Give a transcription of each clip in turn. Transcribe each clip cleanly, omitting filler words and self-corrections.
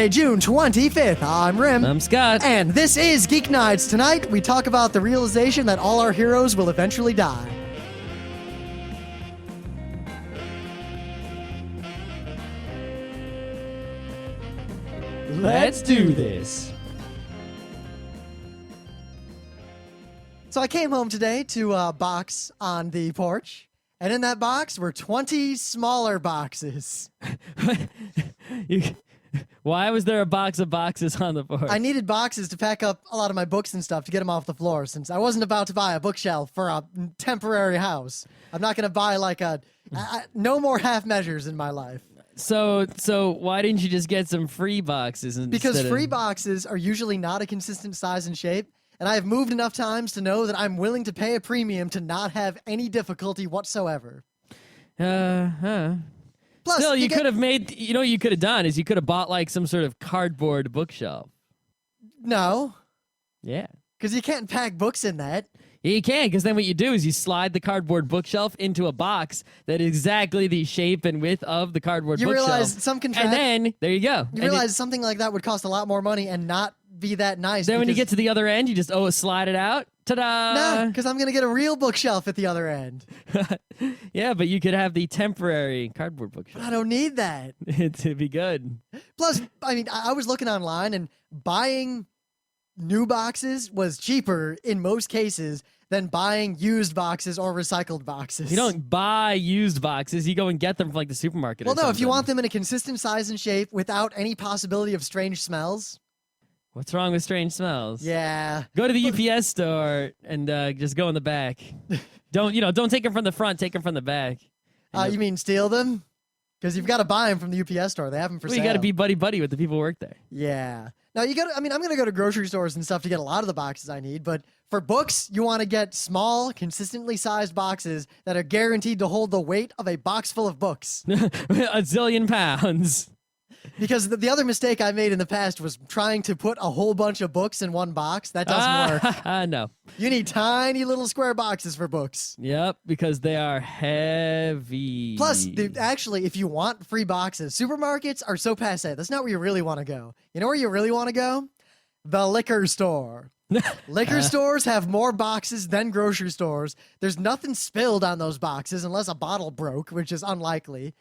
Wednesday, June 25th. I'm Rim. I'm Scott. And this is Geek Nights. Tonight, we talk about the realization that all our heroes will eventually die. Let's do this. So I came home today to a box on the porch, and in that box were 20 smaller boxes. Why was there a box of boxes on the porch? I needed boxes to pack up a lot of my books and stuff to get them off the floor, since I wasn't about to buy a bookshelf for a temporary house. I'm not going to buy like no more half measures in my life. So why didn't you just get some free boxes? Because free boxes are usually not a consistent size and shape, and I have moved enough times to know that I'm willing to pay a premium to not have any difficulty whatsoever. Plus, still, you could have made, you know what you could have done is you could have bought like some sort of cardboard bookshelf. No. Yeah. Because you can't pack books in that. Yeah, you can, because then what you do is you slide the cardboard bookshelf into a box that is exactly the shape and width of the cardboard bookshelf. You realize some and then, there you go. You realize something like that would cost a lot more money and not be that nice. Then when you get to the other end, you just, slide it out. Ta-da! Nah, because I'm going to get a real bookshelf at the other end. Yeah, but you could have the temporary cardboard bookshelf. But I don't need that. It'd be good. Plus, I mean, I was looking online, and buying new boxes was cheaper in most cases than buying used boxes or recycled boxes. You don't buy used boxes. You go and get them from like the supermarket. Well, no, if you want them in a consistent size and shape without any possibility of strange smells. What's wrong with strange smells? Yeah. Go to the UPS store and just go in the back. Don't take them from the front. Take them from the back. You mean steal them? Because you've got to buy them from the UPS store. They have them for sale. You got to be buddy with the people who work there. Yeah. Now, I'm going to go to grocery stores and stuff to get a lot of the boxes I need, but for books, you want to get small, consistently sized boxes that are guaranteed to hold the weight of a box full of books. A zillion pounds. Because the other mistake I made in the past was trying to put a whole bunch of books in one box. That doesn't work. No. You need tiny little square boxes for books. Yep, because they are heavy. Plus, actually, if you want free boxes, supermarkets are so passé. That's not where you really want to go. You know where you really want to go? The liquor store. Liquor stores have more boxes than grocery stores. There's nothing spilled on those boxes unless a bottle broke, which is unlikely.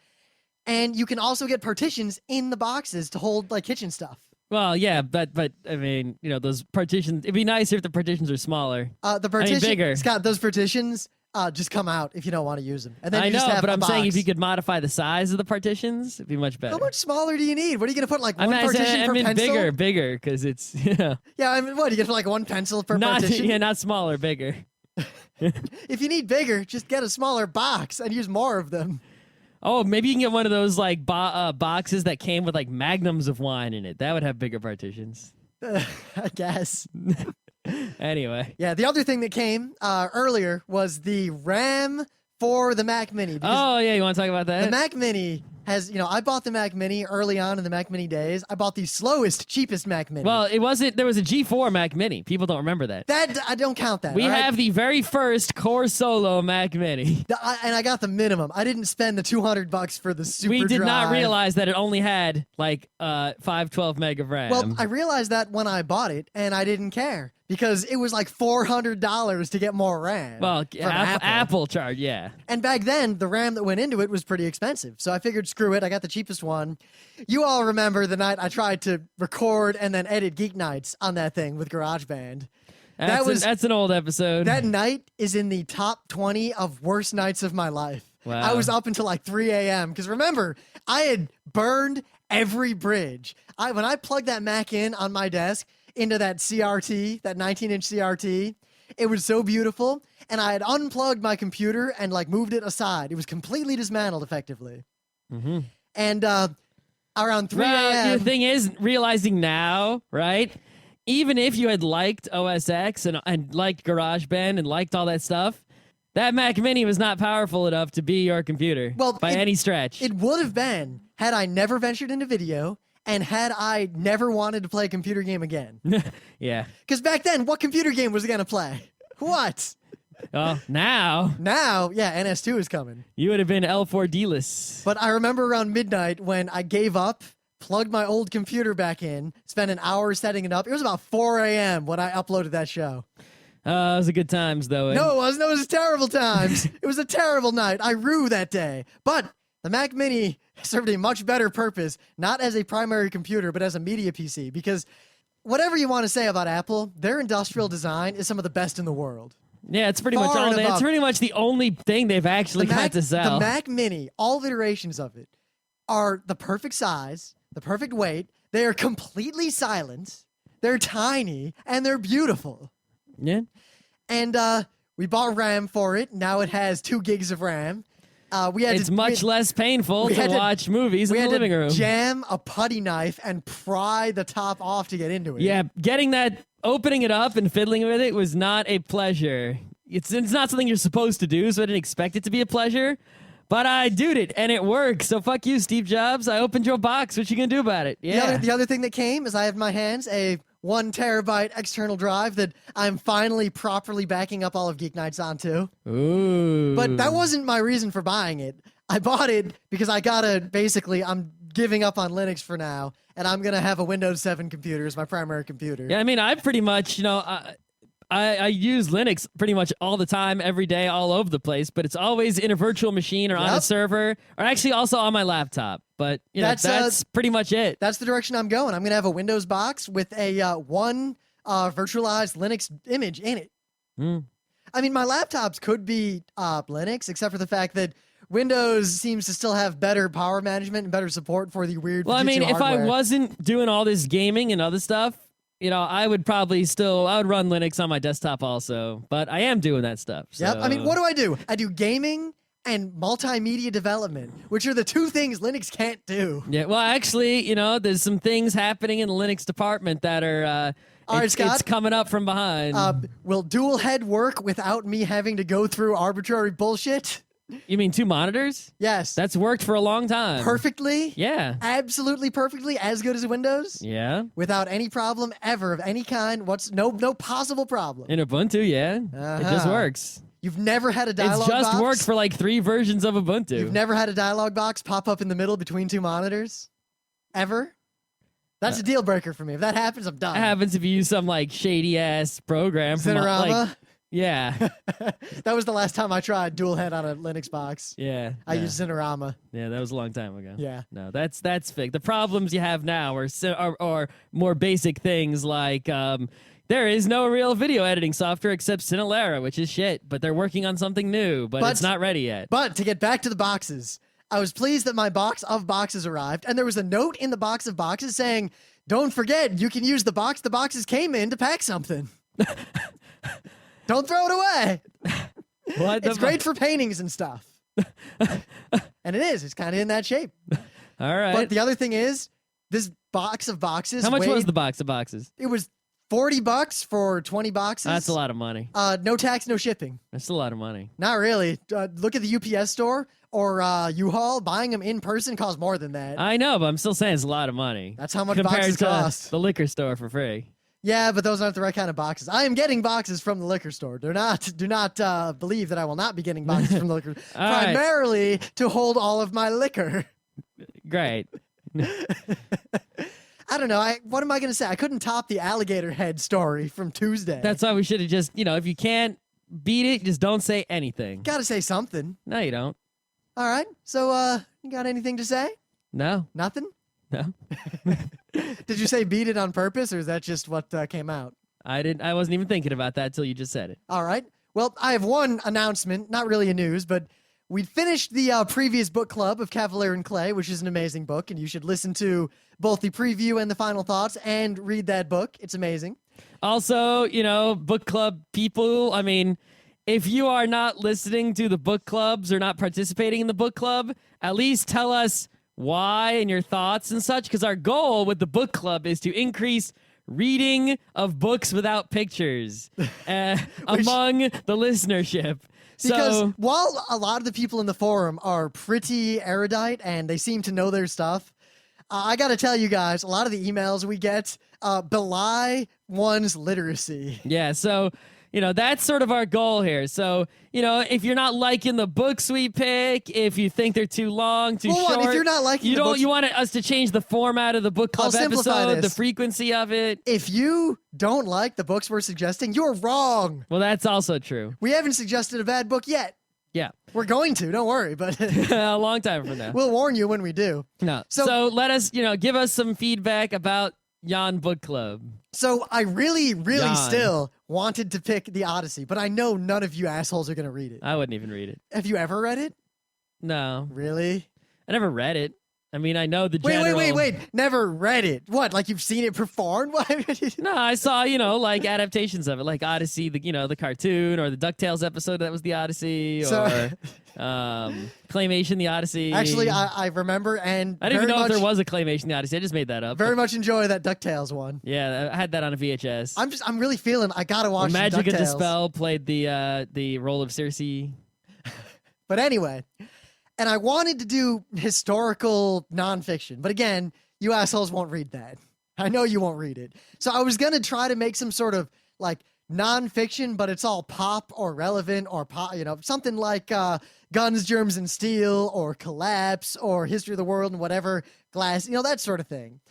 And you can also get partitions in the boxes to hold like kitchen stuff. Well, yeah, but I mean, those partitions. It'd be nicer if the partitions are smaller. Bigger. Scott, those partitions just come out if you don't want to use them. And then I you know, just have but I'm box. saying if you could modify the size of the partitions, it'd be much better. How much smaller do you need? What are you gonna put like one partition per pencil? Bigger, because it's Yeah, I mean, what? You get like one pencil per partition? Yeah, not smaller, bigger. If you need bigger, just get a smaller box and use more of them. Oh, maybe you can get one of those like boxes that came with like magnums of wine in it. That would have bigger partitions. I guess. Anyway. Yeah, the other thing that came earlier was the RAM for the Mac Mini. Oh, yeah, you want to talk about that? The Mac Mini has, I bought the Mac Mini early on in the Mac Mini days. I bought the slowest, cheapest Mac Mini. Well, there was a G4 Mac Mini. People don't remember that. I don't count that. We have the very first Core Solo Mac Mini. And I got the minimum. I didn't spend the $200 for the super We did drive. not realize that it only had like 512 meg of RAM. Well, I realized that when I bought it, and I didn't care. Because it was like $400 to get more RAM. Well, Apple charge, yeah. And back then, the RAM that went into it was pretty expensive. So I figured, screw it, I got the cheapest one. You all remember the night I tried to record and then edit Geeknights on that thing with GarageBand. That's an old episode. That night is in the top 20 of worst nights of my life. Wow. I was up until like 3 a.m. Because remember, I had burned every bridge. When I plugged that Mac in on my desk, into that CRT, that 19-inch CRT. It was so beautiful, and I had unplugged my computer and like moved it aside. It was completely dismantled effectively. Mm-hmm. And around 3 a.m. The thing is, realizing now, right? Even if you had liked OS X and liked GarageBand and liked all that stuff, that Mac Mini was not powerful enough to be your computer by any stretch. It would have been had I never ventured into video. And had I never wanted to play a computer game again. Yeah. Because back then, what computer game was I going to play? What? Oh, now. Now, yeah, NS2 is coming. You would have been L4D-less. But I remember around midnight when I gave up plugged my old computer back in, spent an hour setting it up. It was about 4 a.m. when I uploaded that show. It was a good times, though. No, it wasn't. It was terrible times. It was a terrible night. I rue that day. But the Mac Mini served a much better purpose, not as a primary computer, but as a media PC. Because whatever you want to say about Apple, their industrial design is some of the best in the world. Yeah, it's pretty much Far all. and above. It's pretty much the only thing they've actually got to sell. The Mac Mini, all iterations of it, are the perfect size, the perfect weight. They are completely silent. They're tiny and they're beautiful. Yeah. And we bought RAM for it. Now it has 2 gigs of RAM. It's much less painful to watch movies in the living room. Jam a putty knife and pry the top off to get into it. Yeah, opening it up and fiddling with it was not a pleasure. It's not something you're supposed to do, so I didn't expect it to be a pleasure. But I did it, and it worked. So fuck you, Steve Jobs. I opened your box. What you gonna do about it? Yeah. The other thing that came is I have in my hands a 1 terabyte external drive that I'm finally properly backing up all of Geeknights onto. Ooh. But that wasn't my reason for buying it. I bought it because I'm giving up on Linux for now, and I'm gonna have a Windows 7 computer as my primary computer. Yeah, I mean, I pretty much, I use Linux pretty much all the time, every day, all over the place, but it's always in a virtual machine or on a server, or actually also on my laptop. But that's pretty much it. That's the direction I'm going. I'm going to have a Windows box with a one virtualized Linux image in it. I mean, my laptops could be Linux, except for the fact that Windows seems to still have better power management and better support for the weird Well, I mean, if I hardware. wasn't doing all this gaming and other stuff, I would probably I would run Linux on my desktop also, but I am doing that stuff. So. Yep. I mean, what do? I do gaming and multimedia development, which are the 2 things Linux can't do. Yeah. Well, actually, there's some things happening in the Linux department that are, all right, Scott, it's coming up from behind. Will dual head work without me having to go through arbitrary bullshit? You mean 2 monitors? Yes. That's worked for a long time. Perfectly? Yeah. Absolutely perfectly, as good as Windows? Yeah. Without any problem ever of any kind. No possible problem. In Ubuntu, yeah. It just works. You've never had a dialog box? It's just worked for like 3 versions of Ubuntu. You've never had a dialog box pop up in the middle between 2 monitors? Ever? That's a deal breaker for me. If that happens, I'm done. It happens if you use some like shady ass program from Cinerama? Yeah. That was the last time I tried dual head on a Linux box. Yeah. I used Cinerama. Yeah, that was a long time ago. Yeah. No, that's fixed. The problems you have now are more basic things like there is no real video editing software except Cinelera, which is shit, but they're working on something new, but it's not ready yet. But to get back to the boxes, I was pleased that my box of boxes arrived, and there was a note in the box of boxes saying, "Don't forget, you can use the box the boxes came in to pack something." Don't throw it away. It's great for paintings and stuff. And it is. It's kind of in that shape. All right. But the other thing is, this box of boxes. How much was the box of boxes? It was $40 for 20 boxes. That's a lot of money. No tax, no shipping. That's a lot of money. Not really. Look at the UPS store or U-Haul. Buying them in person costs more than that. I know, but I'm still saying it's a lot of money. That's how much compared boxes to cost. The liquor store for free. Yeah, but those aren't the right kind of boxes. I am getting boxes from the liquor store. Do not believe that I will not be getting boxes from the liquor store. Primarily to hold all of my liquor. Great. I don't know. What am I going to say? I couldn't top the alligator head story from Tuesday. That's why we should have just, if you can't beat it, just don't say anything. Got to say something. No, you don't. All right. So, you got anything to say? No. Nothing? No. Did you say beat it on purpose, or is that just what came out? I wasn't even thinking about that until you just said it. All right. Well, I have one announcement, not really a news, but we finished the previous book club of Cavalier and Clay, which is an amazing book, and you should listen to both the preview and the final thoughts and read that book. It's amazing. Also, book club people, I mean, if you are not listening to the book clubs or not participating in the book club, at least tell us why and your thoughts and such, because our goal with the book club is to increase reading of books without pictures among the listenership. Because while a lot of the people in the forum are pretty erudite and they seem to know their stuff, I got to tell you guys, a lot of the emails we get belie one's literacy. Yeah, so that's sort of our goal here. So, if you're not liking the books we pick, if you think they're too long, too short, if you're not liking the books, you want us to change the format of the book club episode, the frequency of it. If you don't like the books we're suggesting, you're wrong. Well, that's also true. We haven't suggested a bad book yet. Yeah. We're going to, don't worry, but a long time from now. We'll warn you when we do. No. So let us, give us some feedback about Yon Book Club. So I really still wanted to pick The Odyssey, but I know none of you assholes are going to read it. I wouldn't even read it. Have you ever read it? No. Really? I never read it. I mean, I know the general... Wait. Never read it. What, like you've seen it performed? No, I saw, like adaptations of it, like Odyssey, the cartoon, or the DuckTales episode that was the Odyssey, or Claymation the Odyssey. Actually, I remember, and I didn't even know if there was a Claymation the Odyssey. I just made that up. Very much enjoy that DuckTales one. Yeah, I had that on a VHS. I'm really feeling I gotta watch Magica DuckTales. Dispel played the role of Circe. But anyway... And I wanted to do historical nonfiction, but again, you assholes won't read that. I know you won't read it. So I was going to try to make some sort of like nonfiction, but it's all pop or relevant or pop, something like Guns, Germs, and Steel or Collapse or History of the World and whatever, Glass, that sort of thing.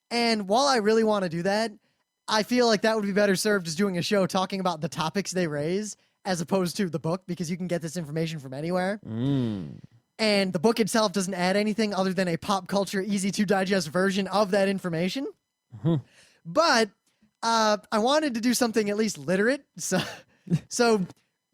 And while I really want to do that, I feel like that would be better served as doing a show talking about the topics they raise as opposed to the book, because you can get this information from anywhere. And the book itself doesn't add anything other than a pop culture, easy-to-digest version of that information. But I wanted to do something at least literate. So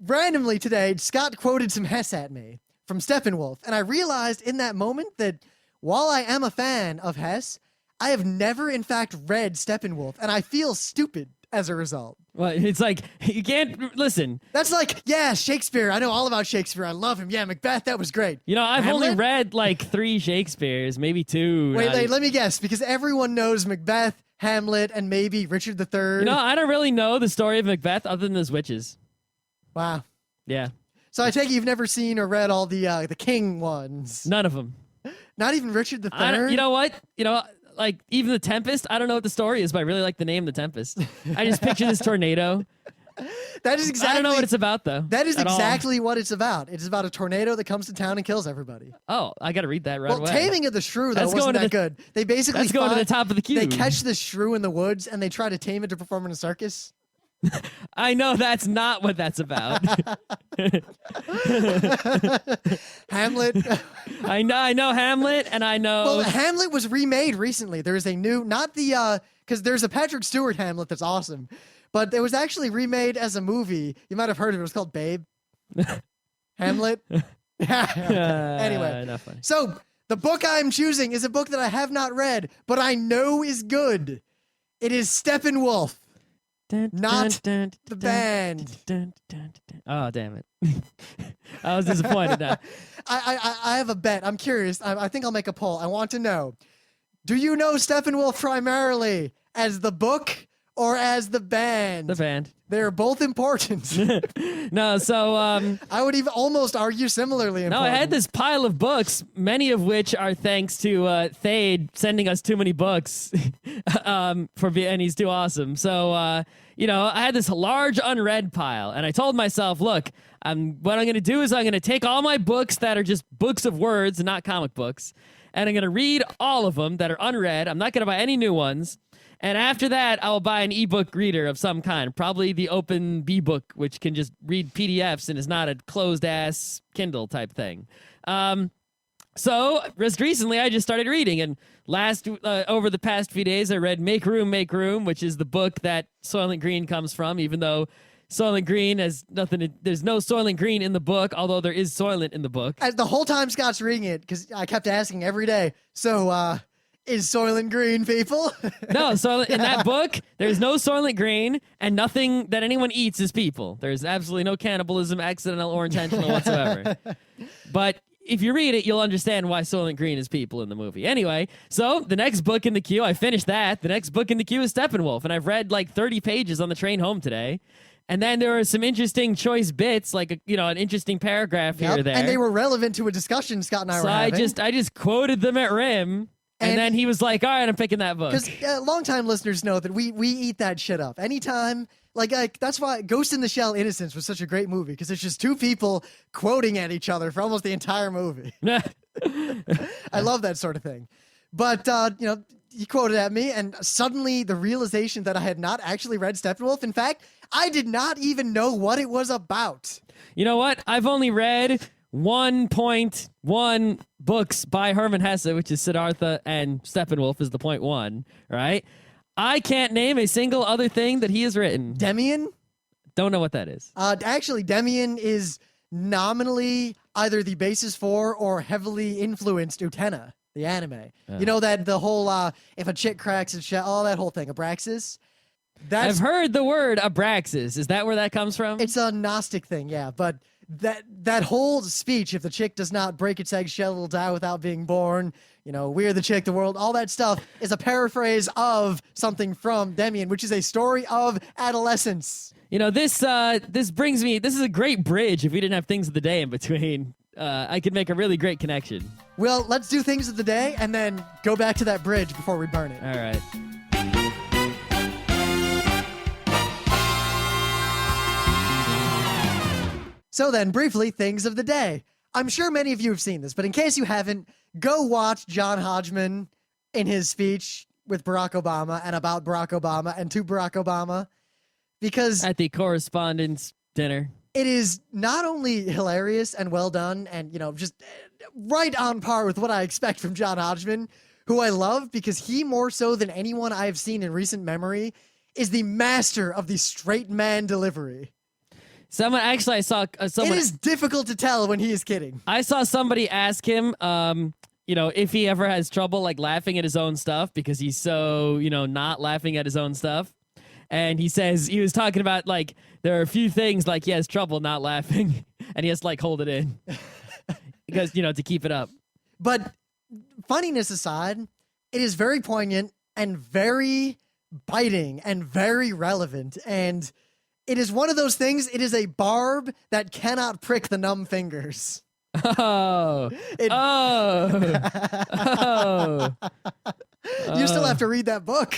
randomly today, Scott quoted some Hesse at me from Steppenwolf. And I realized in that moment that while I am a fan of Hesse, I have never, in fact, read Steppenwolf. And I feel stupid as a result. Well, it's like, you can't listen. That's like, yeah, Shakespeare. I know all about Shakespeare. I love him. Yeah, Macbeth, that was great. I've only read like 3 Shakespeares, maybe 2. Wait, let me guess, because everyone knows Macbeth, Hamlet, and maybe Richard III. I don't really know the story of Macbeth other than those witches. Wow. Yeah. So I take it you've never seen or read all the king ones. None of them. Not even Richard III? You know what? Like, even The Tempest, I don't know what the story is, but I really like the name The Tempest. I just picture this tornado. That is exactly... I don't know what it's about, though. That is exactly what it's about. It's about a tornado that comes to town and kills everybody. Oh, I got to read that right away. Well, Taming of the Shrew, though, wasn't that good. They basically... That's going to the top of the queue. They catch the shrew in the woods, and they try to tame it to perform in a circus. I know that's not what that's about. Hamlet. I know Hamlet, and I know... Well, Hamlet was remade recently. There is a new... Not the... Because there's a Patrick Stewart Hamlet that's awesome. But it was actually remade as a movie. You might have heard of it. It was called Babe. Hamlet. Anyway. Not funny. So, the book I'm choosing is a book that I have not read, but I know is good. It is Steppenwolf. Not the band. Oh, damn it. I was disappointed now. I have a bet. I'm curious. I think I'll make a poll. I want to know, do you know Steppenwolf primarily as the book or as the band? The band. They're both important. No, so... I would even almost argue similarly important. No, I had this pile of books, many of which are thanks to Thade sending us too many books and he's too awesome. So, I had this large unread pile, and I told myself, look, what I'm going to do is I'm going to take all my books that are just books of words and not comic books, and I'm going to read all of them that are unread. I'm not going to buy any new ones. And after that, I will buy an ebook reader of some kind, probably the Open B-Book, which can just read PDFs and is not a closed-ass Kindle type thing. So just recently, I just started reading, and over the past few days, I read Make Room, Make Room, which is the book that Soylent Green comes from, even though Soylent Green has nothing. There's no Soylent Green in the book, although there is Soylent in the book. The whole time Scott's reading it, because I kept asking every day, so, is Soylent Green, people? No, so in that book, there's no Soylent Green, and nothing that anyone eats is people. There's absolutely no cannibalism, accidental or intentional whatsoever. But if you read it, you'll understand why Soylent Green is people in the movie. Anyway, so the next book in the queue, I finished that. The next book in the queue is Steppenwolf, and I've read like 30 pages on the train home today. And then there were some interesting choice bits, like an interesting paragraph here or there. And they were relevant to a discussion Scott and I were having. So I just quoted them at Rim. And then he was like, all right, I'm picking that book. Because longtime listeners know that we eat that shit up. Anytime Like that's why Ghost in the Shell Innocence was such a great movie, because it's just two people quoting at each other for almost the entire movie. I love that sort of thing. But, he quoted at me, and suddenly the realization that I had not actually read Steppenwolf. In fact, I did not even know what it was about. You know what? I've only read 1.1 books by Herman Hesse, which is Siddhartha, and Steppenwolf is the point one, right? I can't name a single other thing that he has written. Demian? Don't know what that is. Actually, Demian is nominally either the basis for or heavily influenced Utena, the anime. You know that the whole, if a chick cracks its shell, all that whole thing, Abraxas? I've heard the word Abraxas. Is that where that comes from? It's a Gnostic thing, yeah, but that whole speech, if the chick does not break its eggshell, it'll die without being born, we're the chick, the world, all that stuff is a paraphrase of something from Demian, which is a story of adolescence. This brings me, this is a great bridge if we didn't have things of the day in between. I could make a really great connection. Well, let's do things of the day and then go back to that bridge before we burn it. All right. So then, briefly, things of the day. I'm sure many of you have seen this, but in case you haven't, go watch John Hodgman in his speech with Barack Obama and about Barack Obama and to Barack Obama, because at the correspondence dinner, it is not only hilarious and well done and, just right on par with what I expect from John Hodgman, who I love because he, more so than anyone I have seen in recent memory, is the master of the straight man delivery. I saw someone. It is difficult to tell when he is kidding. I saw somebody ask him, if he ever has trouble like laughing at his own stuff because he's so, not laughing at his own stuff. And he says he was talking about like there are a few things like he has trouble not laughing and he has to like hold it in because, to keep it up. But funniness aside, it is very poignant and very biting and very relevant. And it is one of those things, it is a barb that cannot prick the numb fingers. Oh. You still have to read that book.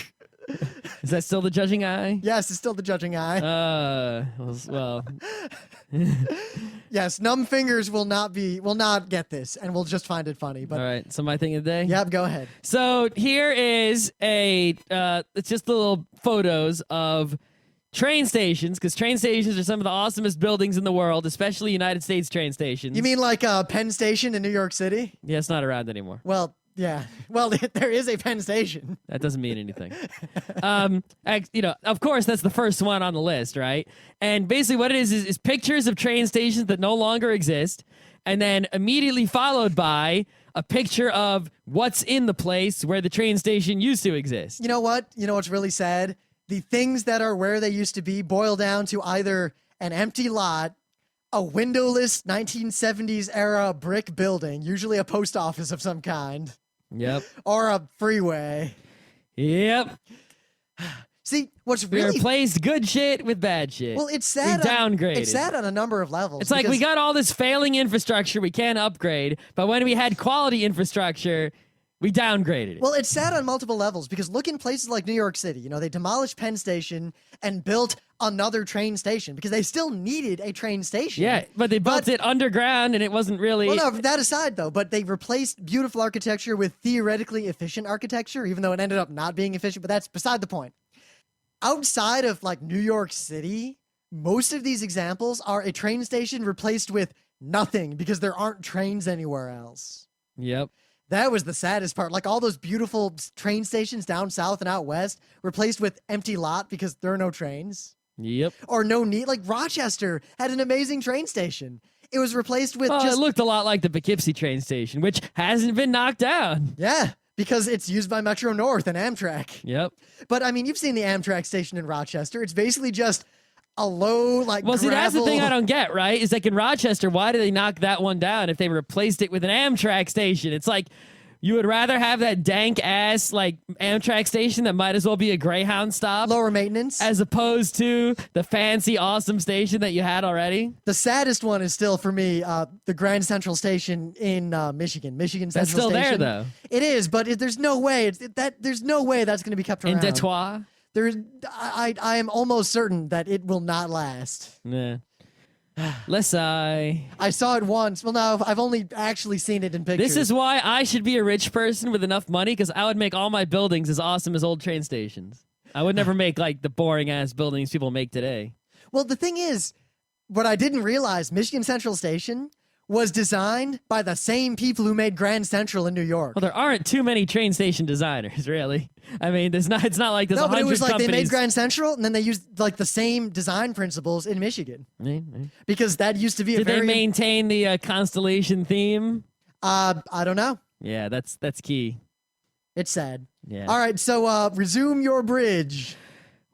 Is that still the judging eye? Yes, it's still the judging eye. Well. Yes, numb fingers will not get this, and we'll just find it funny. But all right, so my thing of the day? Yep, go ahead. So here is it's just little photos of train stations, because train stations are some of the awesomest buildings in the world, especially United States train stations. You mean like Penn Station in New York City? Yeah, it's not around anymore. Well, yeah. Well, there is a Penn Station. That doesn't mean anything. Of course, that's the first one on the list, right? And basically what it is pictures of train stations that no longer exist, and then immediately followed by a picture of what's in the place where the train station used to exist. You know what? You know what's really sad? The things that are where they used to be boil down to either an empty lot, a windowless 1970s era brick building, usually a post office of some kind. Yep. Or a freeway. Yep. See, what's we really replaced good shit with bad shit. Well, it's sad. We downgraded. It's sad on a number of levels. It's like we got all this failing infrastructure we can't upgrade, but when we had quality infrastructure, we downgraded it. Well, it's sad on multiple levels because look in places like New York City. They demolished Penn Station and built another train station because they still needed a train station. Yeah, but they built it underground and it wasn't really... Well, no, that aside, though, but they replaced beautiful architecture with theoretically efficient architecture, even though it ended up not being efficient, but that's beside the point. Outside of, like, New York City, most of these examples are a train station replaced with nothing because there aren't trains anywhere else. Yep. That was the saddest part. Like all those beautiful train stations down south and out west replaced with empty lot because there are no trains. Yep. Or no need. Like Rochester had an amazing train station. It was replaced with it looked a lot like the Poughkeepsie train station, which hasn't been knocked down. Yeah, because it's used by Metro North and Amtrak. Yep. But I mean, you've seen the Amtrak station in Rochester. It's basically just a low, like, well, see, that's the gravel... thing I don't get, right? Is like in Rochester, why did they knock that one down if they replaced it with an Amtrak station? It's like you would rather have that dank-ass, like, Amtrak station that might as well be a Greyhound stop. Lower maintenance. As opposed to the fancy, awesome station that you had already. The saddest one is still, for me, the Grand Central Station in Michigan. Michigan Central Station. That's still there, though. It is, but there's no way. There's no way that's going to be kept around. In Detroit? I am almost certain that it will not last. Yeah. I saw it once. Well, no, I've only actually seen it in pictures. This is why I should be a rich person with enough money, because I would make all my buildings as awesome as old train stations. I would never make like the boring ass buildings people make today. Well, the thing is, what I didn't realize, Michigan Central Station was designed by the same people who made Grand Central in New York. Well, there aren't too many train station designers, really. I mean, it's not like there's 100 No, but it was like companies. they made Grand Central, and then they used like the same design principles in Michigan. Because that used to be Did they maintain the Constellation theme? I don't know. Yeah, that's key. It's sad. Yeah. All right, so resume your bridge.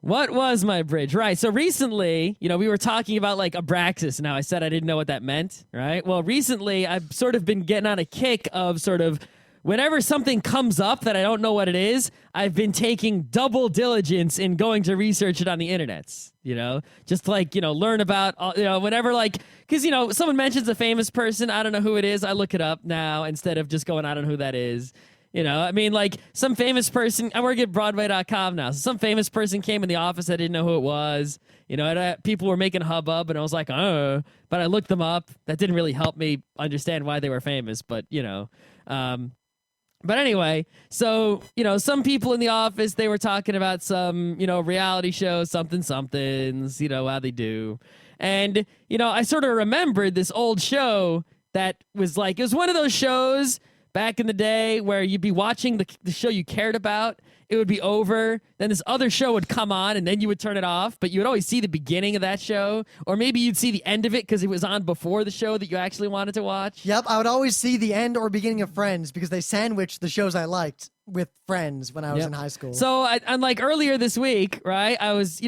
What was my bridge? Right. So recently, we were talking about like Abraxas and how I said I didn't know what that meant, right? Well, recently I've sort of been getting on a kick of sort of whenever something comes up that I don't know what it is, I've been taking double diligence in going to research it on the internets, just like, learn about, whenever like, because, someone mentions a famous person, I don't know who it is, I look it up now instead of just going, I don't know who that is. I mean, like some famous person, I work at Broadway.com now. So some famous person came in the office. I didn't know who it was. And people were making hubbub and I was like, oh, but I looked them up. That didn't really help me understand why they were famous. But, but anyway, so, some people in the office, they were talking about some, reality show, something's, how they do. And, I sort of remembered this old show that was like, it was one of those shows back in the day where you'd be watching the show you cared about, it would be over, then this other show would come on, and then you would turn it off, but you would always see the beginning of that show, or maybe you'd see the end of it because it was on before the show that you actually wanted to watch. Yep, I would always see the end or beginning of Friends because they sandwiched the shows I liked with Friends when I was in high school. So, like earlier this week, right, I was,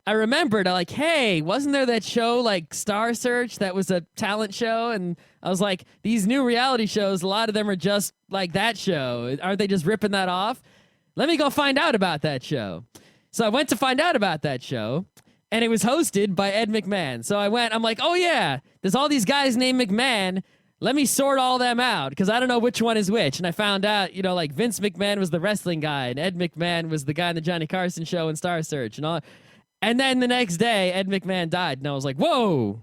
I remembered, like, hey, wasn't there that show like Star Search that was a talent show? And I was like, these new reality shows, a lot of them are just like that show. Aren't they just ripping that off? Let me go find out about that show. So I went to find out about that show, and it was hosted by Ed McMahon. So I'm like, oh yeah, there's all these guys named McMahon. Let me sort all them out because I don't know which one is which. And I found out, like Vince McMahon was the wrestling guy, and Ed McMahon was the guy in the Johnny Carson show and Star Search and all. And then the next day, Ed McMahon died. And I was like, whoa,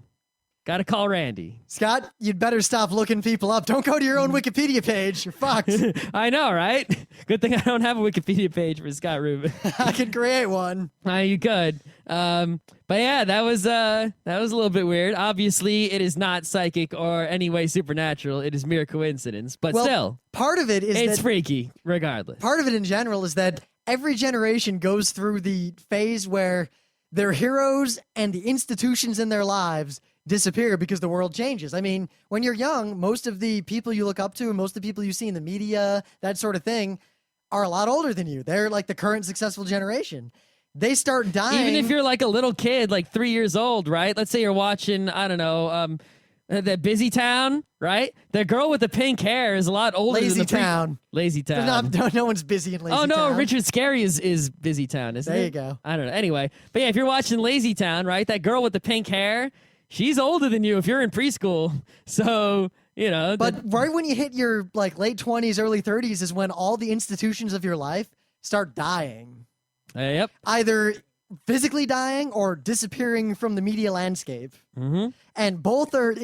got to call Randy. Scott, you'd better stop looking people up. Don't go to your own Wikipedia page. You're fucked. I know, right? Good thing I don't have a Wikipedia page for Scott Rubin. I could create one. You could. But yeah, that was a little bit weird. Obviously, it is not psychic or any way supernatural. It is mere coincidence. But still, part of it is it's freaky, regardless. Part of it in general is that every generation goes through the phase where their heroes and the institutions in their lives disappear because the world changes. I mean, when you're young, most of the people you look up to and most of the people you see in the media, that sort of thing, are a lot older than you. They're like the current successful generation. They start dying. Even if you're like a little kid, like 3 years old, right? Let's say you're watching, I don't know, the Busy Town, right? The girl with the pink hair is a lot older than the Town. Lazy Town. No one's busy in Lazy Town. Oh no, Richard Scarry is Busy Town, isn't it? There you go. I don't know. Anyway, but yeah, if you're watching Lazy Town, right? That girl with the pink hair, she's older than you if you're in preschool. So, But right when you hit your like late 20s, early 30s is when all the institutions of your life start dying. Yep. Either physically dying or disappearing from the media landscape. Mm-hmm. And both are,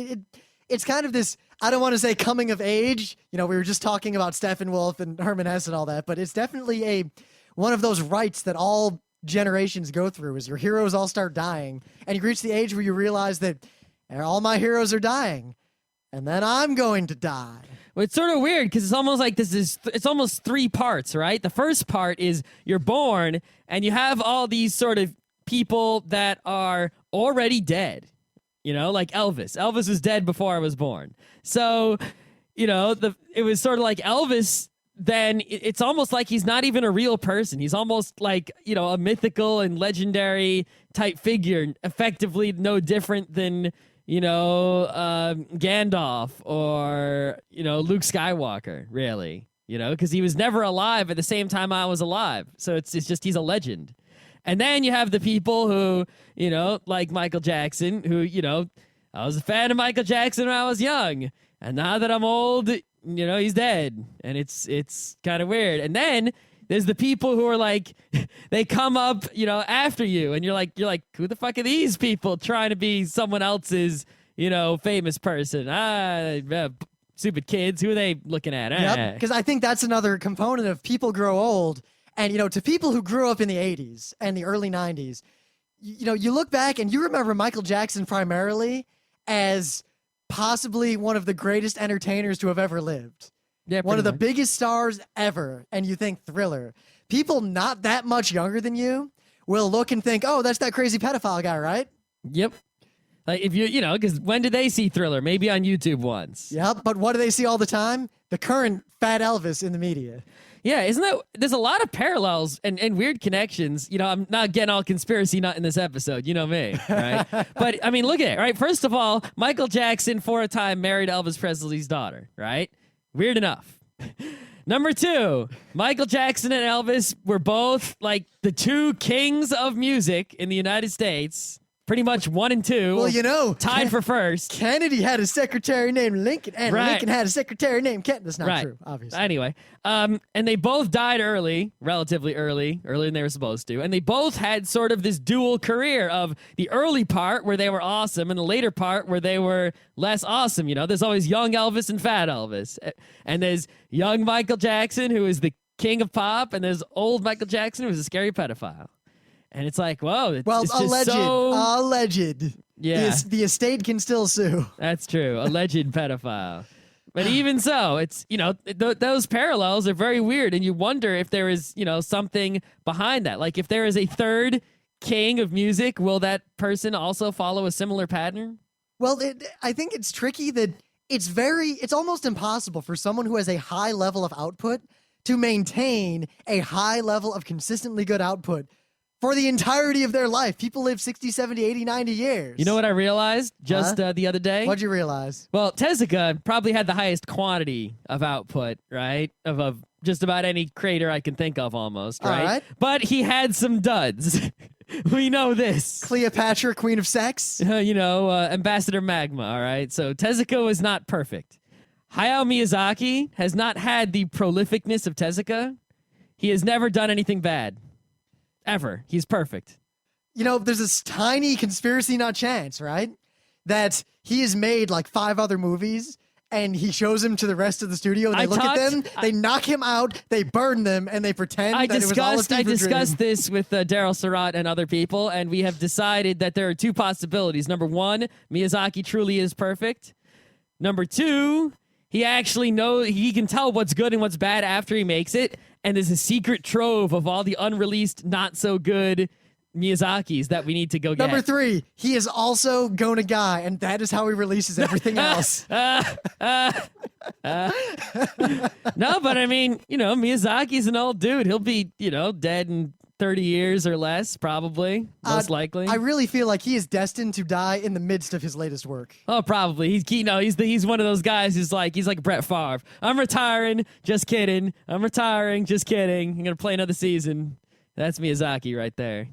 it's kind of this, I don't want to say coming of age. We were just talking about Steppenwolf and Herman Hesse and all that, but it's definitely one of those rites that all generations go through is your heroes all start dying. And you reach the age where you realize that all my heroes are dying. And then I'm going to die. Well, it's sort of weird because it's almost like it's almost 3 parts, right? The first part is you're born and you have all these sort of people that are already dead, like Elvis. Elvis was dead before I was born. So, it was sort of like Elvis. Then it's almost like he's not even a real person. He's almost like, a mythical and legendary type figure, effectively no different than Gandalf or, Luke Skywalker, really, because he was never alive at the same time I was alive. So it's just he's a legend. And then you have the people who, like Michael Jackson, who, I was a fan of Michael Jackson when I was young. And now that I'm old, he's dead. And it's kind of weird. And then There's the people who are like, they come up, after you, and you're like, who the fuck are these people trying to be someone else's, famous person? Stupid kids. Who are they looking at? Yep. Because I think that's another component of people grow old. And, to people who grew up in the 80s and the early 90s, you look back and you remember Michael Jackson primarily as possibly one of the greatest entertainers to have ever lived. Yeah, one of the much. biggest stars ever. And you think Thriller. People not that much younger than you will look and think, oh, that's that crazy pedophile guy, right? Yep. Like if because when did they see Thriller? Maybe on YouTube once. Yep. But what do they see all the time? The current Fat Elvis in the media. Yeah, there's a lot of parallels and weird connections. I'm not getting all conspiracy nut in this episode. You know me, right? But, I mean, look at it, right? First of all, Michael Jackson, for a time, married Elvis Presley's daughter, right? Weird enough. Number 2, Michael Jackson and Elvis were both, like, the 2 kings of music in the United States. Pretty much 1 and 2. Well, tied for first. Kennedy had a secretary named Lincoln, and right. Lincoln had a secretary named Kent. That's not true, obviously. Anyway, and they both died relatively earlier than they were supposed to, and they both had sort of this dual career of the early part where they were awesome and the later part where they were less awesome. There's always young Elvis and fat Elvis, and there's young Michael Jackson, who is the king of pop, and there's old Michael Jackson, who is a scary pedophile. And it's like, whoa, it's alleged. Alleged. Yeah. The estate can still sue. That's true. Alleged pedophile. But even so, it's, those parallels are very weird. And you wonder if there is, something behind that. Like if there is a third king of music, will that person also follow a similar pattern? Well, I think it's tricky that it's almost impossible for someone who has a high level of output to maintain a high level of consistently good output for the entirety of their life. People live 60, 70, 80, 90 years. You know what I realized just the other day? What'd you realize? Well, Tezuka probably had the highest quantity of output, right? Of just about any creator I can think of almost, right? All right. But he had some duds. We know this. Cleopatra, Queen of Sex? Ambassador Magma, all right? So Tezuka was not perfect. Hayao Miyazaki has not had the prolificness of Tezuka. He has never done anything bad. Ever. He's perfect. There's this tiny conspiracy nut chance, right? That he has made like 5 other movies and he shows them to the rest of the studio and they look at them, they knock him out, they burn them, and they pretend that it was all a fever dream. I discussed this with Daryl Surratt and other people, and we have decided that there are 2 possibilities. Number 1, Miyazaki truly is perfect. Number 2, he actually he can tell what's good and what's bad after he makes it. And there's a secret trove of all the unreleased, not so good Miyazakis that we need to go get. Number 3, he is also Gona Guy, and that is how he releases everything else. No, but I mean, Miyazaki's an old dude. He'll be, dead in 30 years or less, probably, most likely. I really feel like he is destined to die in the midst of his latest work. Oh, probably. He's one of those guys who's like, he's like Brett Favre. I'm retiring, just kidding. I'm retiring, just kidding. I'm gonna play another season. That's Miyazaki right there.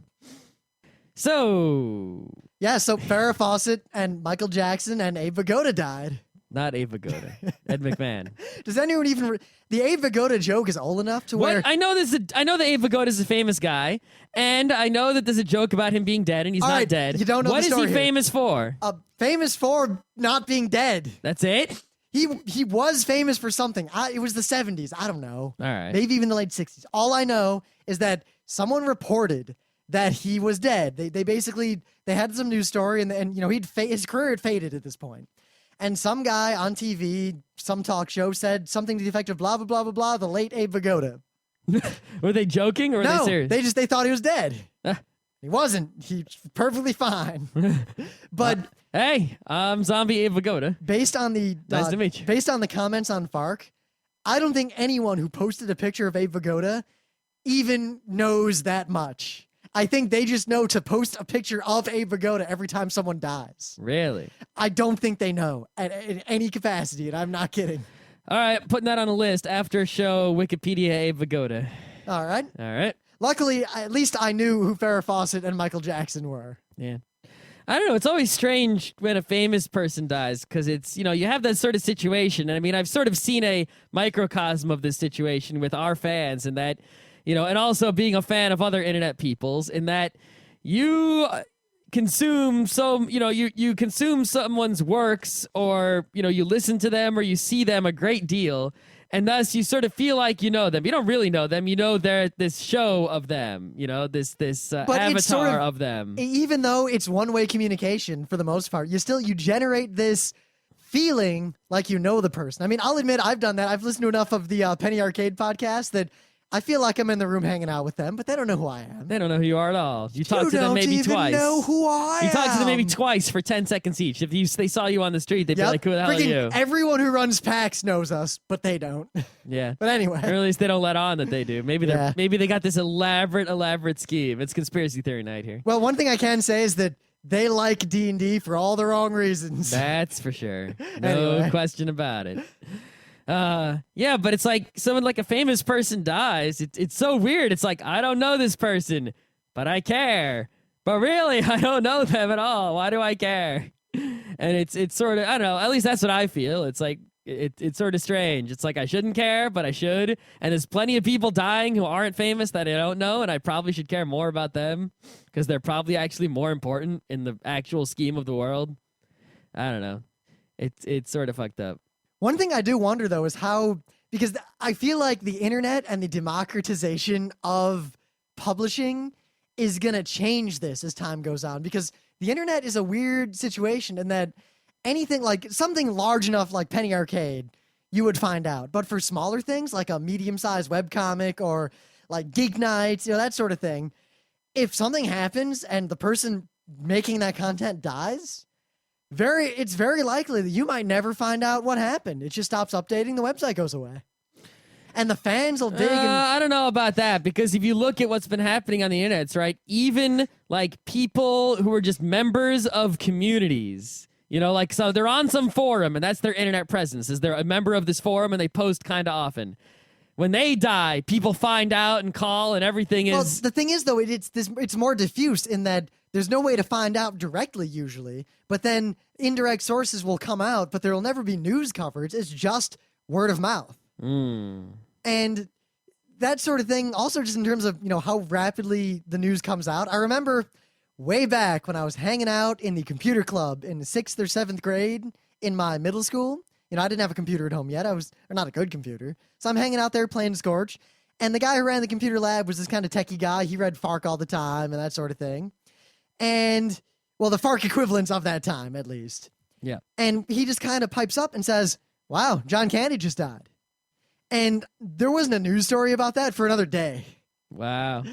So Farrah Fawcett and Michael Jackson and Abe Vigoda died. Not Abe Vigoda. Ed McMahon. Does anyone even... The Abe Vigoda joke is old enough to where... I know that Abe Vigoda is a famous guy, and I know that there's a joke about him being dead, and he's not dead. You don't know what the story is he famous for? Famous for not being dead. That's it? He was famous for something. It was the 70s. I don't know. All right. Maybe even the late 60s. All I know is that someone reported that he was dead. They basically... They had some news story, and his career had faded at this point. And some guy on TV, some talk show, said something to the effect of blah, blah, blah, blah, blah, the late Abe Vigoda. Were they joking or were they serious? They thought he was dead. He wasn't. He's perfectly fine. But hey, I'm Zombie Abe Vigoda. Based on the nice to meet you. Based on the comments on Fark, I don't think anyone who posted a picture of Abe Vigoda even knows that much. I think they just know to post a picture of Abe Vigoda every time someone dies. Really? I don't think they know in any capacity, and I'm not kidding. All right, putting that on a list after show Wikipedia Abe Vigoda. All right. All right. Luckily, at least I knew who Farrah Fawcett and Michael Jackson were. Yeah. I don't know. It's always strange when a famous person dies because it's, you have that sort of situation. And I mean, I've sort of seen a microcosm of this situation with our fans and that, and also being a fan of other internet peoples, in that you consume you consume someone's works, or you listen to them or you see them a great deal, and thus you sort of feel like you know them. You don't really know them. They're this show of them. This avatar of them. Even though it's one-way communication for the most part, you generate this feeling like you know the person. I mean, I'll admit I've done that. I've listened to enough of the Penny Arcade podcast that I feel like I'm in the room hanging out with them, but they don't know who I am. They don't know who you are at all. You talk to them maybe twice. You don't even know who I am. You talk to them maybe twice for 10 seconds each. If they saw you on the street, they'd be like, who the hell are you? Everyone who runs PAX knows us, but they don't. Yeah. But anyway. Or at least they don't let on that they do. Maybe they got this elaborate scheme. It's conspiracy theory night here. Well, one thing I can say is that they like D&D for all the wrong reasons. That's for sure. No question about it. Yeah, but it's like someone like a famous person dies. It's so weird. It's like, I don't know this person, but I care. But really, I don't know them at all. Why do I care? And it's sort of, I don't know, at least that's what I feel. It's like, it's sort of strange. It's like I shouldn't care, but I should. And there's plenty of people dying who aren't famous that I don't know, and I probably should care more about them because they're probably actually more important in the actual scheme of the world. I don't know. It's sort of fucked up. One thing I do wonder, though, is how, because I feel like the internet and the democratization of publishing is going to change this as time goes on, because the internet is a weird situation in that anything like something large enough like Penny Arcade, you would find out. But for smaller things like a medium-sized webcomic or like Geeknights, that sort of thing, if something happens and the person making that content dies, it's very likely that you might never find out what happened. It just stops updating, the website goes away. And the fans will dig. I don't know about that, because if you look at what's been happening on the internet, right, even like people who are just members of communities, so they're on some forum and that's their internet presence, is they're a member of this forum and they post kind of often. When they die, people find out and call and everything is... Well, the thing is, though, it's more diffuse in that there's no way to find out directly usually, but then indirect sources will come out, but there will never be news coverage. It's just word of mouth. And that sort of thing, also just in terms of, how rapidly the news comes out. I remember way back when I was hanging out in the computer club in the 6th or 7th grade in my middle school. I didn't have a computer at home yet. Or not a good computer. So I'm hanging out there playing Scorch. And the guy who ran the computer lab was this kind of techie guy. He read FARC all the time and that sort of thing. And, well, the FARC equivalents of that time, at least. Yeah. And he just kind of pipes up and says, wow, John Candy just died. And there wasn't a news story about that for another day. Wow.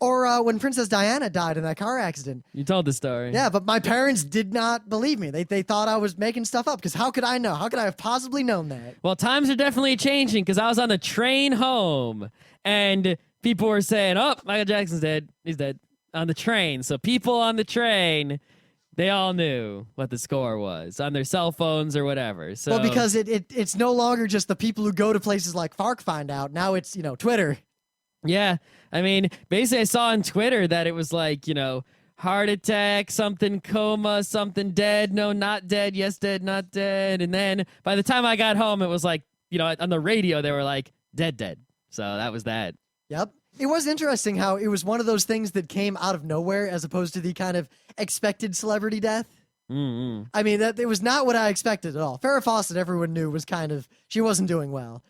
Or when Princess Diana died in that car accident. You told the story. Yeah, but my parents did not believe me. They thought I was making stuff up, because how could I know? How could I have possibly known that? Well, times are definitely changing, because I was on the train home and people were saying, oh, Michael Jackson's dead. He's dead. On the train. So people on the train, they all knew what the score was on their cell phones or whatever. So, well, because it's no longer just the people who go to places like FARC find out. Now it's, Twitter. Yeah. I mean, basically I saw on Twitter that it was like, heart attack, something coma, something dead, no, not dead, yes, dead, not dead. And then by the time I got home, it was like, on the radio, they were like, dead. So that was that. Yep. It was interesting how it was one of those things that came out of nowhere as opposed to the kind of expected celebrity death. Mm-hmm. I mean, it was not what I expected at all. Farrah Fawcett, everyone knew, was she wasn't doing well.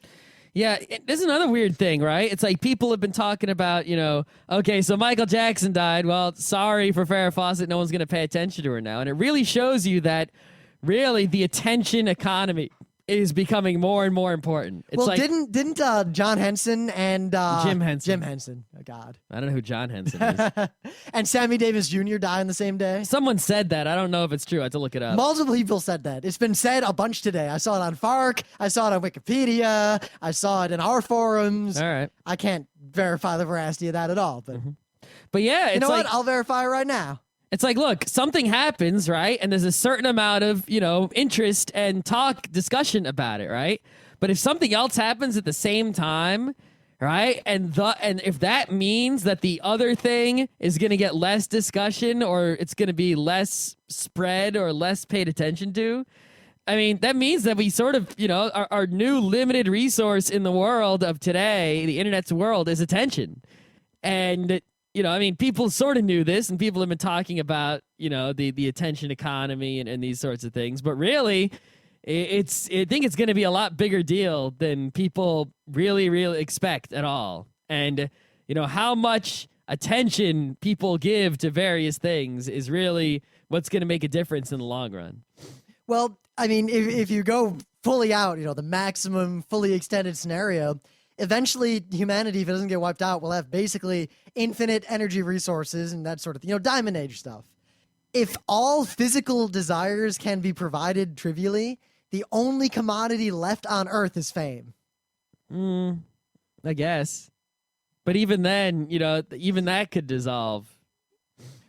Yeah, there's another weird thing, right? It's like people have been talking about, okay, so Michael Jackson died. Well, sorry for Farrah Fawcett. No one's going to pay attention to her now. And it really shows you that really the attention economy is becoming more and more important. It's like, didn't John Henson and Jim Henson. Oh God, I don't know who John Henson is. And Sammy Davis Jr. die on the same day? Someone said that. I don't know if it's true. I have to look it up. Multiple people said that. It's been said a bunch today. I saw it on FARC. I saw it on Wikipedia. I saw it in our forums. All right. I can't verify the veracity of that at all, but but yeah, it's you know like, what? I'll verify it right now. It's like, look, something happens, right? And there's a certain amount of, interest and discussion about it, right? But if something else happens at the same time, right? And if that means that the other thing is going to get less discussion or it's going to be less spread or less paid attention to, I mean, that means that we sort of, our new limited resource in the world of today, the internet's world, is attention. And I mean, people sort of knew this, and people have been talking about, the attention economy and these sorts of things. But really, I think it's going to be a lot bigger deal than people really, really expect at all. And, how much attention people give to various things is really what's going to make a difference in the long run. Well, I mean, if you go fully out, the maximum fully extended scenario, eventually humanity, if it doesn't get wiped out, will have basically infinite energy resources and that sort of thing, Diamond Age stuff. If all physical desires can be provided trivially, the only commodity left on Earth is fame. I guess. But even then, even that could dissolve.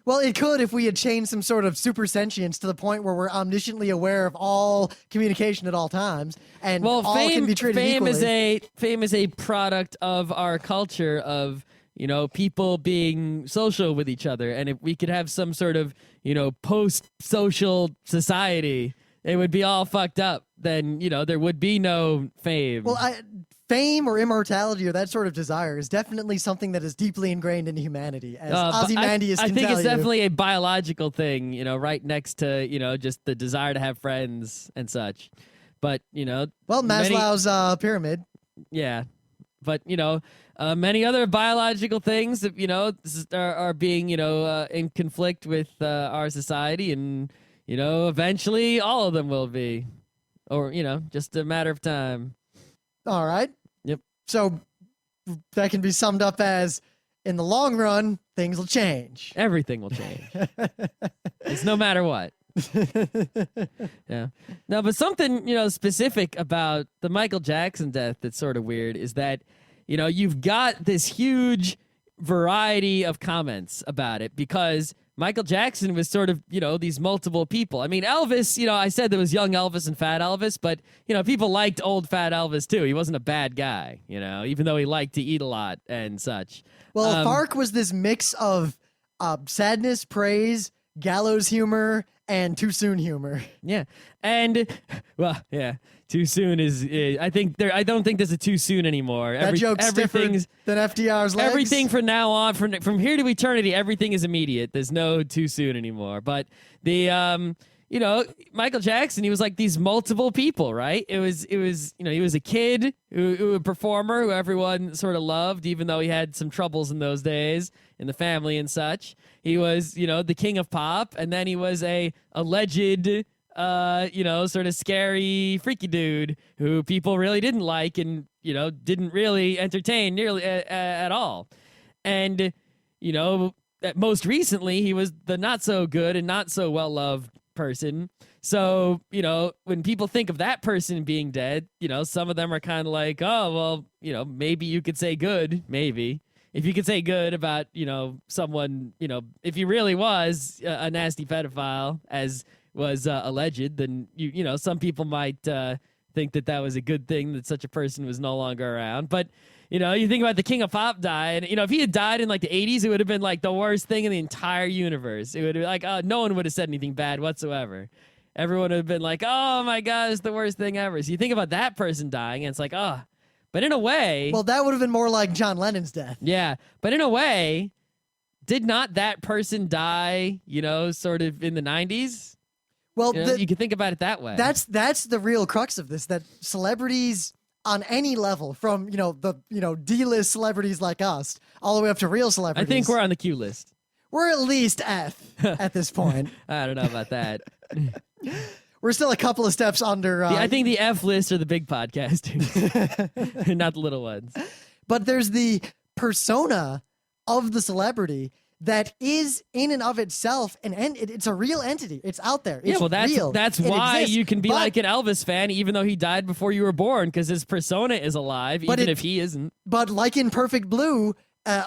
Well, it could if we had changed some sort of super sentience to the point where we're omnisciently aware of all communication at all times, and all can be treated equally. Fame is a product of our culture of people being social with each other, and if we could have some sort of post-social society, it would be all fucked up. Then there would be no fame. Well, fame or immortality or that sort of desire is definitely something that is deeply ingrained in humanity, as Ozymandias can I think tell it's you. definitely a biological thing, right next to, just the desire to have friends and such. But, well, Maslow's pyramid. Yeah. But, many other biological things that, are being, in conflict with our society. And, eventually all of them will be. Or, just a matter of time. All right. Yep. So that can be summed up as, in the long run, things will change. Everything will change. It's no matter what. Yeah. No, but something, specific about the Michael Jackson death that's sort of weird is that, you've got this huge variety of comments about it because Michael Jackson was sort of, these multiple people. I mean, Elvis, I said there was young Elvis and fat Elvis, but, people liked old fat Elvis too. He wasn't a bad guy, even though he liked to eat a lot and such. Well, Fark was this mix of sadness, praise, gallows humor, and too soon humor. Yeah. And, well, yeah. Too soon is I don't think there's a too soon anymore. That joke's stiffer than FDR's legs. Everything from now on, from here to eternity, everything is immediate. There's no too soon anymore. But the Michael Jackson, he was like these multiple people, right? It was he was a kid, a performer who everyone sort of loved, even though he had some troubles in those days in the family and such. He was, the king of pop, and then he was a alleged sort of scary, freaky dude who people really didn't like and, didn't really entertain nearly at all. And, most recently, he was the not so good and not so well-loved person. So, when people think of that person being dead, some of them are kind of like, oh, well, maybe you could say good, maybe. If you could say good about, someone, if he really was a nasty pedophile, as was alleged, then some people might think that was a good thing that such a person was no longer around. But you think about the king of pop died. If he had died in like the 80s, it would have been like the worst thing in the entire universe. It would be like no one would have said anything bad whatsoever. Everyone would have been like, oh my god, it's the worst thing ever. So you think about that person dying, and it's like, oh. But in a way, well, that would have been more like John Lennon's death. Yeah, but in a way, did not that person die? Sort of in the 90s. Well, you can think about it that way. That's the real crux of this. That celebrities on any level, from the D-list celebrities like us, all the way up to real celebrities. I think we're on the Q list. We're at least F at this point. I don't know about that. We're still a couple of steps under. I think the F list are the big podcasters, not the little ones. But there's the persona of the celebrity that is in and of itself it's a real entity. It's out there. It's real. That's why you can be like an Elvis fan, even though he died before you were born, because his persona is alive, even if he isn't. But like in Perfect Blue,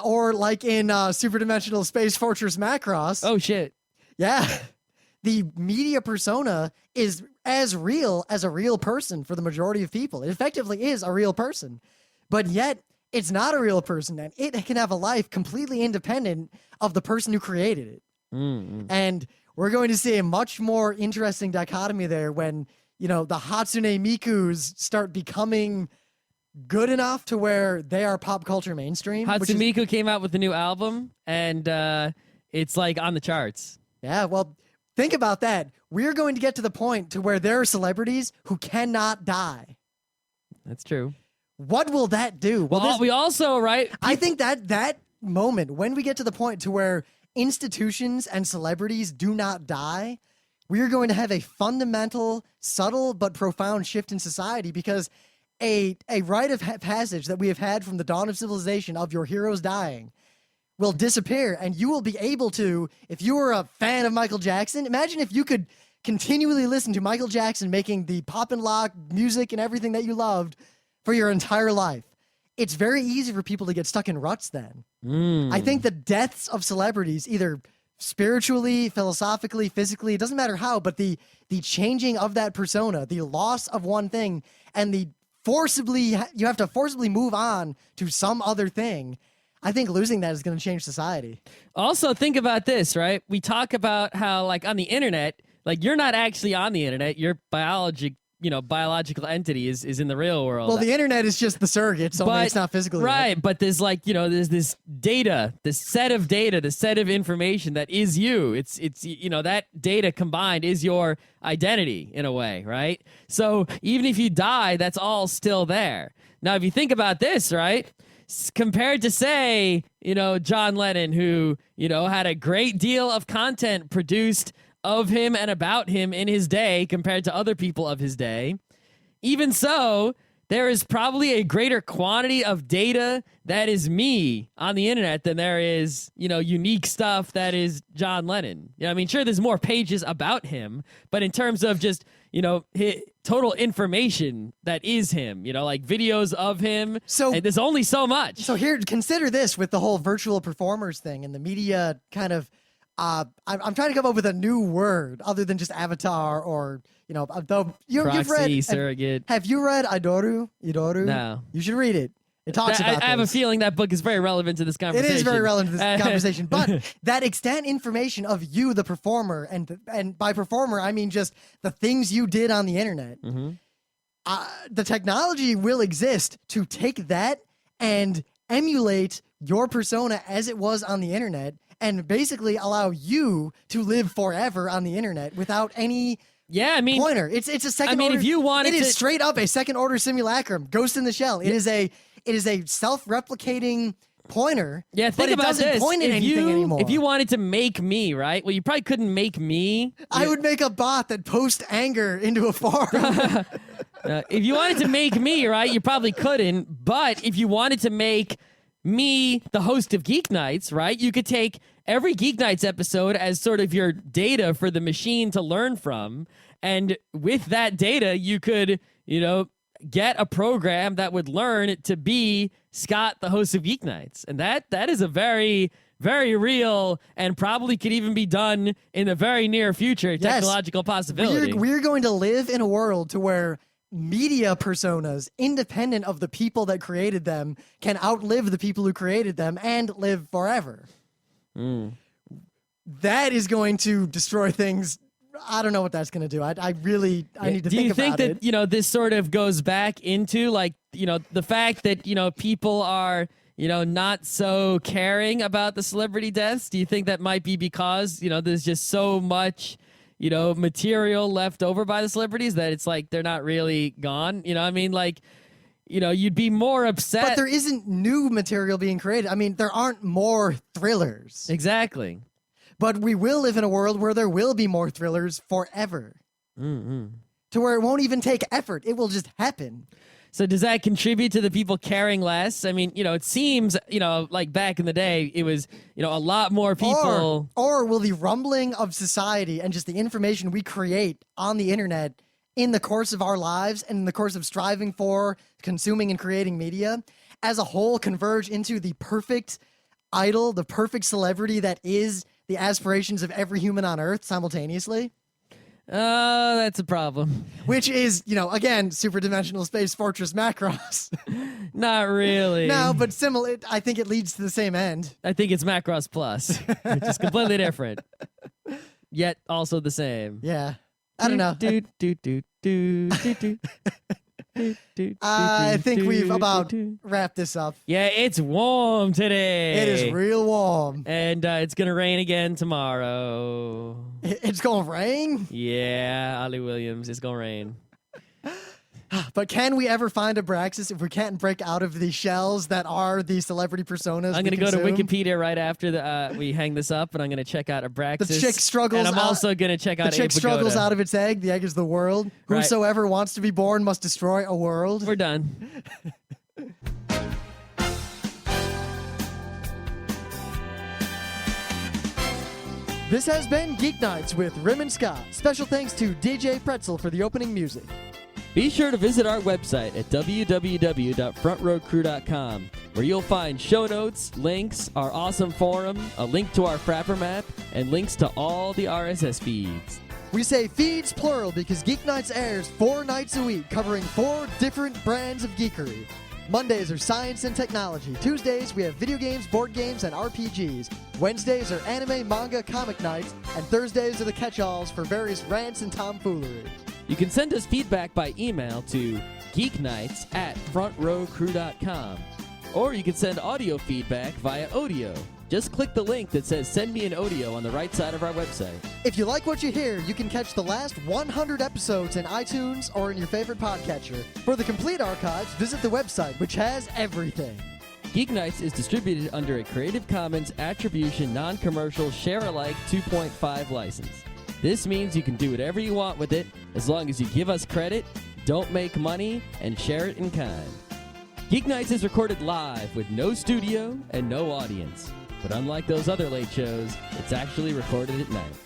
or like in Super Dimensional Space Fortress Macross. Oh shit! Yeah, the media persona is as real as a real person for the majority of people. It effectively is a real person, but yet it's not a real person, and it can have a life completely independent of the person who created it. Mm-hmm. And we're going to see a much more interesting dichotomy there when, the Hatsune Mikus start becoming good enough to where they are pop culture mainstream. Hatsune Miku came out with a new album, and it's like on the charts. Yeah, well, think about that. We're going to get to the point to where there are celebrities who cannot die. That's true. What will that do? Well, we also, right? I think that moment, when we get to the point to where institutions and celebrities do not die, we are going to have a fundamental, subtle, but profound shift in society, because a rite of passage that we have had from the dawn of civilization of your heroes dying will disappear, and you will be able to, if you were a fan of Michael Jackson, imagine if you could continually listen to Michael Jackson making the pop and lock music and everything that you loved for your entire life. It's very easy for people to get stuck in ruts then. I think the deaths of celebrities, either spiritually, philosophically, physically, it doesn't matter how, but the changing of that persona, the loss of one thing, and you have to forcibly move on to some other thing. I think losing that is going to change society. Also, think about this, right? We talk about how, like, on the internet, like, you're not actually on the internet. Your biological entity is in the real world. Well, the internet is just the surrogate, so it's not physically. Right, but there's there's this data, this set of data, the set of information that is you. It's that data combined is your identity in a way, right? So even if you die, that's all still there. Now, if you think about this, right? Compared to, say, John Lennon, who, had a great deal of content produced of him and about him in his day compared to other people of his day. Even so, there is probably a greater quantity of data that is me on the internet than there is, unique stuff that is John Lennon. Sure, there's more pages about him, but in terms of just, total information that is him, like videos of him. So there's only so much. So here, consider this with the whole virtual performers thing and the media kind of. I'm trying to come up with a new word other than just avatar or you've read surrogate. Have you read Idoru? No. You should read it. It talks about I have a feeling that book is very relevant to this conversation. It is very relevant to this conversation. But that extant information of you, the performer, and by performer, I mean just the things you did on the internet. The technology will exist to take that and emulate your persona as it was on the internet and basically allow you to live forever on the internet without any pointer. It's a second order. If you wanted it is straight up a second order simulacrum, Ghost in the Shell. It is a self-replicating pointer. Yeah, think but it about doesn't this. point at anything anymore. If you wanted to make me, right? Well, you probably couldn't make me. I would make a bot that posts anger into a forum. If you wanted to make me, right, you probably couldn't. But if you wanted to make me the host of Geeknights, right, you could take every Geeknights episode as sort of your data for the machine to learn from. And with that data, you could, get a program that would learn to be Scott, the host of Geeknights. And that is a very, very real and probably could even be done in the very near future technological possibility. We're going to live in a world to where media personas, independent of the people that created them, can outlive the people who created them and live forever. That is going to destroy things. I don't know what that's going to do. I need to think about it. Do you think that, this sort of goes back into, like, the fact that, people are, not so caring about the celebrity deaths? Do you think that might be because, there's just so much, material left over by the celebrities that it's like they're not really gone? You'd be more upset. But there isn't new material being created. There aren't more thrillers. Exactly. But we will live in a world where there will be more thrillers forever. To where it won't even take effort. It will just happen. So does that contribute to the people caring less? It seems, like back in the day, it was, a lot more people. Or will the rumbling of society and just the information we create on the internet in the course of our lives and in the course of striving for consuming and creating media as a whole converge into the perfect idol, the perfect celebrity that is the aspirations of every human on Earth simultaneously? That's a problem. Which is, again, super dimensional space fortress Macross. Not really. No, but similar. I think it leads to the same end. I think it's Macross Plus, which is completely different, yet also the same. Yeah. I don't know. I think we've about wrapped this up. Yeah, it's warm today. It is real warm. And it's going to rain again tomorrow. It's going to rain? Yeah, Ollie Williams, it's going to rain. But can we ever find Abraxas if we can't break out of the shells that are the celebrity personas? I'm going to go to Wikipedia right after we hang this up, and I'm going to check out Abraxas. The chick struggles and I'm also going to check out The chick struggles out of its egg. The egg is the world. Right. Whosoever wants to be born must destroy a world. We're done. This has been Geek Nights with Rim and Scott. Special thanks to DJ Pretzel for the opening music. Be sure to visit our website at www.frontrowcrew.com, where you'll find show notes, links, our awesome forum, a link to our Frapper map, and links to all the RSS feeds. We say feeds plural because Geek Nights airs 4 nights a week, covering 4 different brands of geekery. Mondays are science and technology. Tuesdays, we have video games, board games, and RPGs. Wednesdays are anime, manga, comic nights. And Thursdays are the catch-alls for various rants and tomfoolery. You can send us feedback by email to geeknights@frontrowcrew.com. Or you can send audio feedback via Odeo. Just click the link that says Send Me an Audio on the right side of our website. If you like what you hear, you can catch the last 100 episodes in iTunes or in your favorite podcatcher. For the complete archives, visit the website, which has everything. Geeknights is distributed under a Creative Commons Attribution Non-Commercial Share-alike 2.5 license. This means you can do whatever you want with it as long as you give us credit, don't make money, and share it in kind. Geeknights is recorded live with no studio and no audience. But unlike those other late shows, it's actually recorded at night.